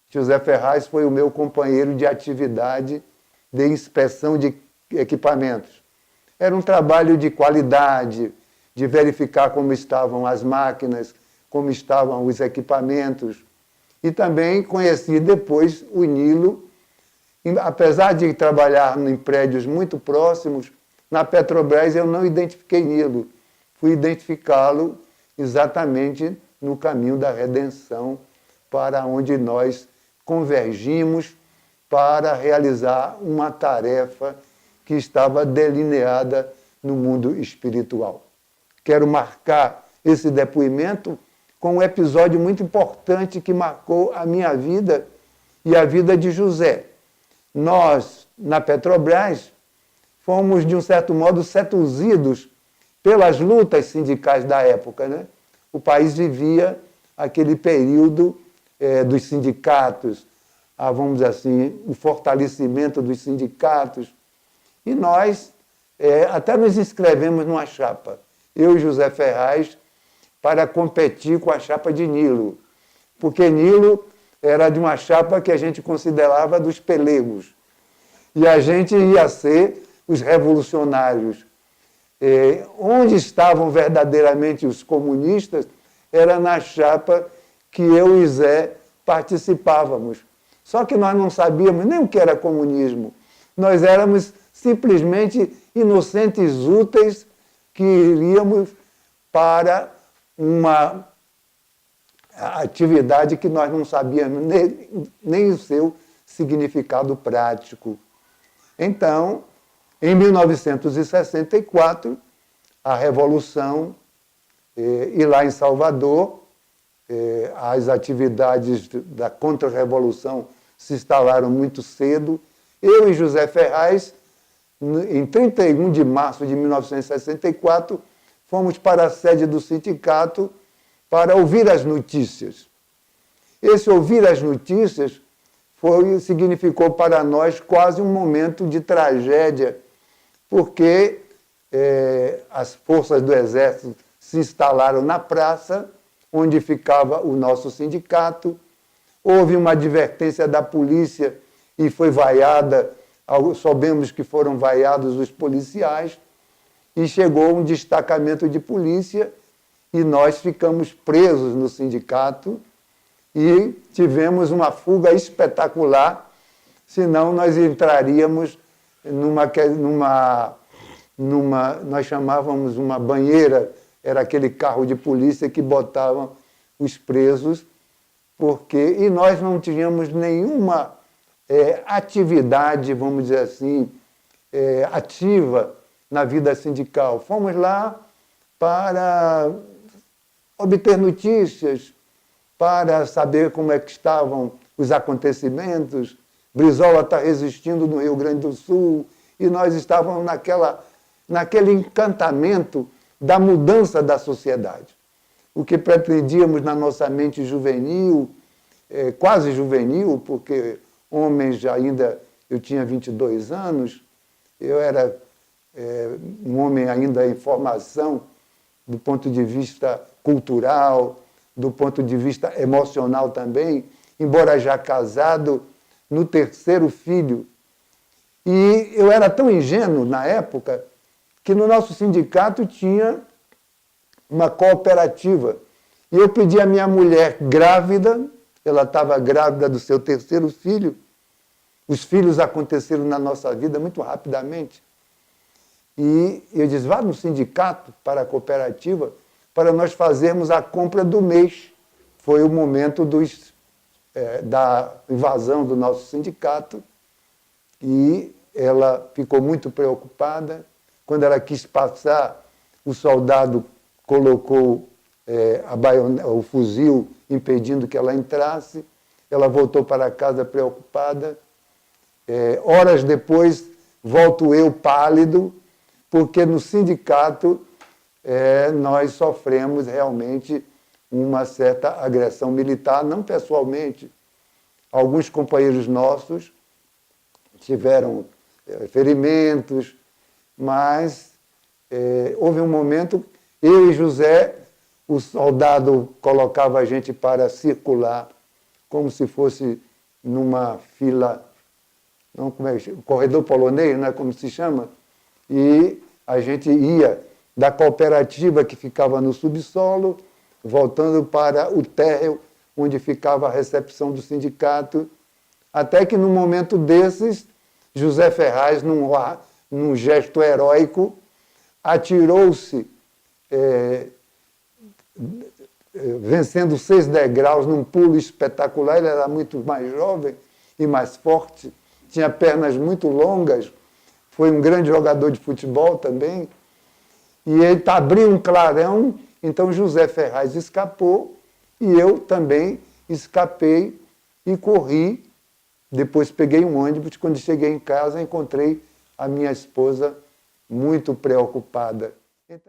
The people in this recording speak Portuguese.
José Ferraz foi o meu companheiro de atividade de inspeção de equipamentos. Era um trabalho de qualidade, de verificar como estavam as máquinas, como estavam os equipamentos. E também conheci depois o Nilo. Apesar de trabalhar em prédios muito próximos, na Petrobras eu não identifiquei Nilo. Fui identificá-lo exatamente no caminho da redenção, para onde nós convergimos para realizar uma tarefa que estava delineada no mundo espiritual. Quero marcar esse depoimento com um episódio muito importante que marcou a minha vida e a vida de José. Nós, na Petrobras, fomos, de um certo modo, seduzidos pelas lutas sindicais da época, né? O país vivia aquele período dos sindicatos, vamos dizer assim, o fortalecimento dos sindicatos. E nós até nos inscrevemos numa chapa, eu e José Ferraz, para competir com a chapa de Nilo, porque Nilo era de uma chapa que a gente considerava dos pelegos, e a gente ia ser os revolucionários. Onde estavam verdadeiramente os comunistas era na chapa que eu e Zé participávamos. Só que nós não sabíamos nem o que era comunismo. Nós éramos simplesmente inocentes úteis que iríamos para uma atividade que nós não sabíamos nem o seu significado prático. Então, em 1964, a Revolução, e lá em Salvador, as atividades da contra-revolução se instalaram muito cedo. Eu e José Ferraz, em 31 de março de 1964, fomos para a sede do sindicato para ouvir as notícias. Esse ouvir as notícias significou para nós quase um momento de tragédia, porque as forças do Exército se instalaram na praça, onde ficava o nosso sindicato. Houve uma advertência da polícia e foi vaiada, soubemos que foram vaiados os policiais, e chegou um destacamento de polícia e nós ficamos presos no sindicato e tivemos uma fuga espetacular, senão nós entraríamos nós chamávamos uma banheira, era aquele carro de polícia que botavam os presos, e nós não tínhamos nenhuma atividade, vamos dizer assim, ativa na vida sindical. Fomos lá para obter notícias, para saber como é que estavam os acontecimentos. Brizola está resistindo no Rio Grande do Sul, e nós estávamos naquele encantamento da mudança da sociedade. O que pretendíamos na nossa mente juvenil, quase juvenil, porque homens ainda, eu tinha 22 anos, eu era um homem ainda em formação do ponto de vista cultural, do ponto de vista emocional também, embora já casado no terceiro filho. E eu era tão ingênuo na época que no nosso sindicato tinha uma cooperativa. E eu pedi à minha mulher grávida, ela estava grávida do seu terceiro filho. Os filhos aconteceram na nossa vida muito rapidamente. E eu disse, vá no sindicato, para a cooperativa, para nós fazermos a compra do mês. Foi o momento da invasão do nosso sindicato. E ela ficou muito preocupada. Quando ela quis passar, o soldado colocou o fuzil impedindo que ela entrasse. Ela voltou para casa preocupada. Horas depois, volto eu pálido, porque no sindicato nós sofremos realmente uma certa agressão militar, não pessoalmente. Alguns companheiros nossos tiveram ferimentos, mas houve um momento, eu e José, o soldado colocava a gente para circular, como se fosse numa fila, não, como é, corredor polonês, né, como se chama, e a gente ia da cooperativa que ficava no subsolo, voltando para o térreo, onde ficava a recepção do sindicato, até que, num momento desses, José Ferraz, num gesto heróico, atirou-se, vencendo 6 degraus num pulo espetacular. Ele era muito mais jovem e mais forte, tinha pernas muito longas, foi um grande jogador de futebol também, e ele abriu um clarão, então José Ferraz escapou, e eu também escapei e corri. Depois peguei um ônibus, quando cheguei em casa encontrei a minha esposa muito preocupada.